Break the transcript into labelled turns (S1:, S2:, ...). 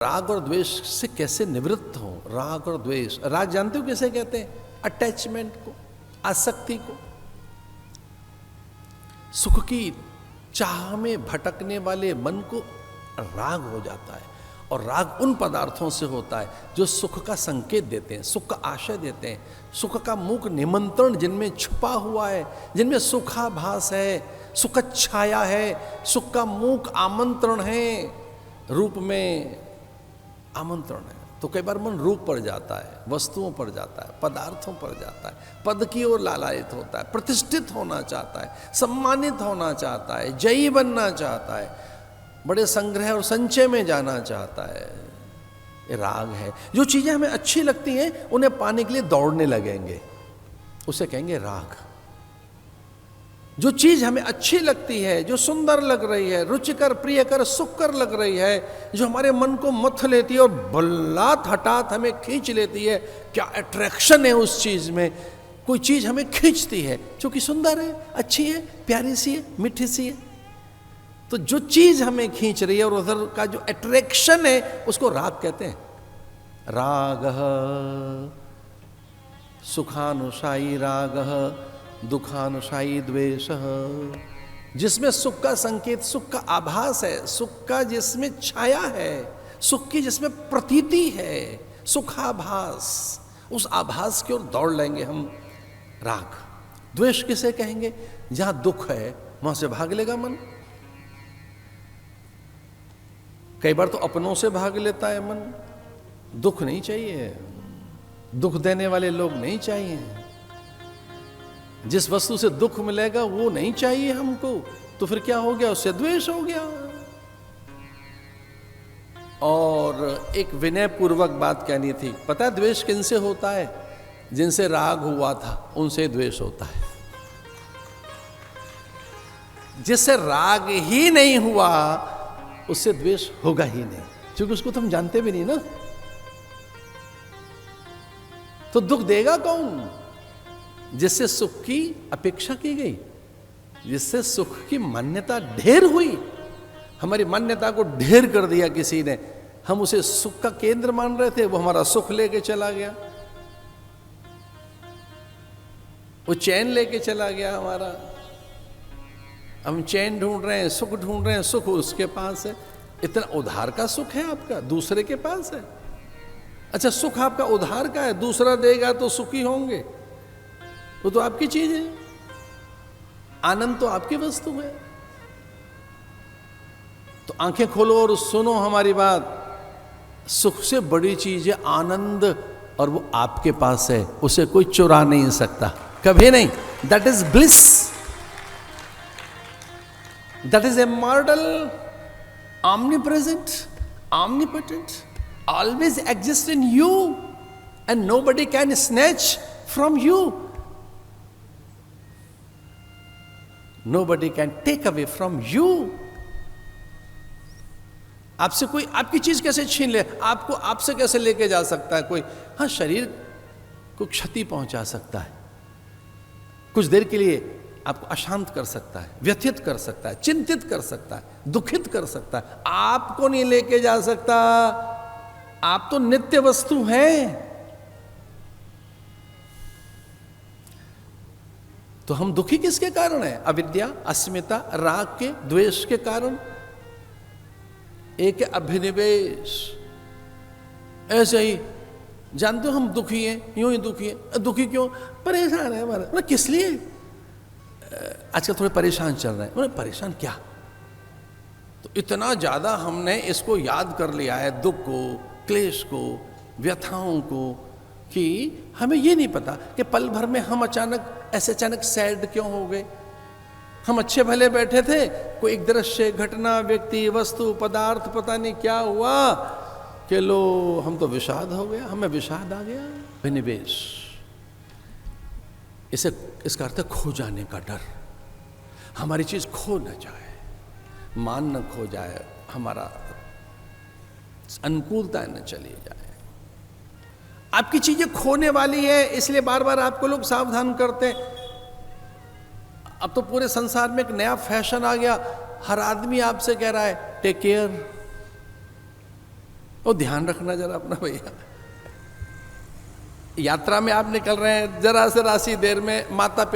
S1: राग और द्वेष से कैसे निवृत्त हो। राग और द्वेष, राग जानते हो किसे कहते हैं? अटैचमेंट को, आसक्ति को। सुख की चाह में भटकने वाले मन को राग हो जाता है। और राग उन पदार्थों से होता है जो सुख का संकेत देते हैं, सुख का आशय देते हैं, सुख का मूक निमंत्रण जिनमें छुपा हुआ है, जिनमें सुखाभास है, सुख छाया है, सुख का मूक आमंत्रण है, रूप में आमंत्रण है। तो कई बार मन रूप पर जाता है, वस्तुओं पर जाता है, पदार्थों पर जाता है, पद की ओर लालायित होता है, प्रतिष्ठित होना चाहता है, सम्मानित होना चाहता है, जयी बनना चाहता है, बड़े संग्रह और संचय में जाना चाहता है। ये राग है। जो चीजें हमें अच्छी लगती हैं उन्हें पाने के लिए दौड़ने लगेंगे, उसे कहेंगे राग। जो चीज हमें अच्छी लगती है, जो सुंदर लग रही है, रुचिकर, प्रियकर, सुखकर लग रही है, जो हमारे मन को मथ लेती है और बल्लात हटात हमें खींच लेती है, क्या अट्रैक्शन है उस चीज में। कोई चीज हमें खींचती है क्योंकि सुंदर है, अच्छी है, प्यारी सी है, मीठी सी है। तो जो चीज हमें खींच रही है और उधर का जो अट्रैक्शन है उसको राग कहते हैं। राग सुखानुसायी राग दुखानुसायी द्वेष। जिसमें सुख का संकेत, सुख का आभास है, सुख का जिसमें छाया है, सुख की जिसमें प्रतीति है, सुखाभास, उस आभास की ओर दौड़ लेंगे हम, राग। द्वेष किसे कहेंगे? जहां दुख है वहां से भाग लेगा मन। कई बार तो अपनों से भाग लेता है मन। दुख नहीं चाहिए, दुख देने वाले लोग नहीं चाहिए, जिस वस्तु से दुख मिलेगा वो नहीं चाहिए हमको। तो फिर क्या हो गया? उससे द्वेष हो गया। और एक विनय पूर्वक बात कहनी थी। पता है द्वेष किनसे होता है? जिनसे राग हुआ था उनसे द्वेष होता है। जिससे राग ही नहीं हुआ उससे द्वेष होगा ही नहीं, क्योंकि उसको तो हम जानते भी नहीं ना। तो दुख देगा कौन? जिससे सुख की अपेक्षा की गई, जिससे सुख की मान्यता ढेर हुई। हमारी मान्यता को ढेर कर दिया किसी ने, हम उसे सुख का केंद्र मान रहे थे, वो हमारा सुख लेके चला गया, वो चैन लेके चला गया हमारा। हम चैन ढूंढ रहे हैं, सुख ढूंढ रहे हैं, सुख उसके पास है। इतना उधार का सुख है आपका, दूसरे के पास है। अच्छा, सुख आपका उधार का है, दूसरा देगा तो सुखी होंगे, वो तो आपकी चीज है। आनंद तो आपकी वस्तु है। तो आंखें खोलो और सुनो हमारी बात। सुख से बड़ी चीज है आनंद, और वो आपके पास है, उसे कोई चुरा नहीं सकता, कभी नहीं। That is bliss, that is immortal, omnipresent, omnipotent, always exists in you, and nobody can snatch from you. Nobody can take away from you. आपसे कोई आपकी चीज कैसे छीन ले? आपको आपसे कैसे लेके जा सकता है कोई? हाँ, शरीर को क्षति पहुंचा सकता है, कुछ देर के लिए आपको अशांत कर सकता है, व्यथित कर सकता है, चिंतित कर सकता है, दुखित कर सकता है। आपको नहीं लेके जा सकता। आप तो नित्य वस्तु हैं। तो हम दुखी किसके कारण है? अविद्या, अस्मिता, राग के, द्वेष के कारण। एक अभिनिवेश। ऐसे ही जानते हो हम दुखी हैं, यूं ही दुखी हैं। दुखी क्यों? परेशान है हमारा। किस लिए? आजकल थोड़े परेशान चल रहे हैं। परेशान क्या? तो इतना ज्यादा हमने इसको याद कर लिया है, दुख को, क्लेश को, व्यथाओं को, कि हमें ये नहीं पता कि पल भर में हम अचानक सैड क्यों हो गए। हम अच्छे भले बैठे थे, कोई एक दृश्य, घटना, व्यक्ति, वस्तु, पदार्थ, पता नहीं क्या हुआ कि लो हम तो विषाद हो गया, हमें विषाद आ गया। विनिवेश, इसका अर्थ है खो जाने का डर। हमारी चीज खो न जाए, मान न खो जाए, हमारा अनुकूलता न चली जाए। आपकी चीजें खोने वाली है, इसलिए बार बार आपको लोग सावधान करते हैं। अब तो पूरे संसार में एक नया फैशन आ गया, हर आदमी आपसे कह रहा है टेक केयर, वो ध्यान रखना जरा अपना भैया। यात्रा में आप निकल रहे हैं, जरा से राशि देर में माता पिता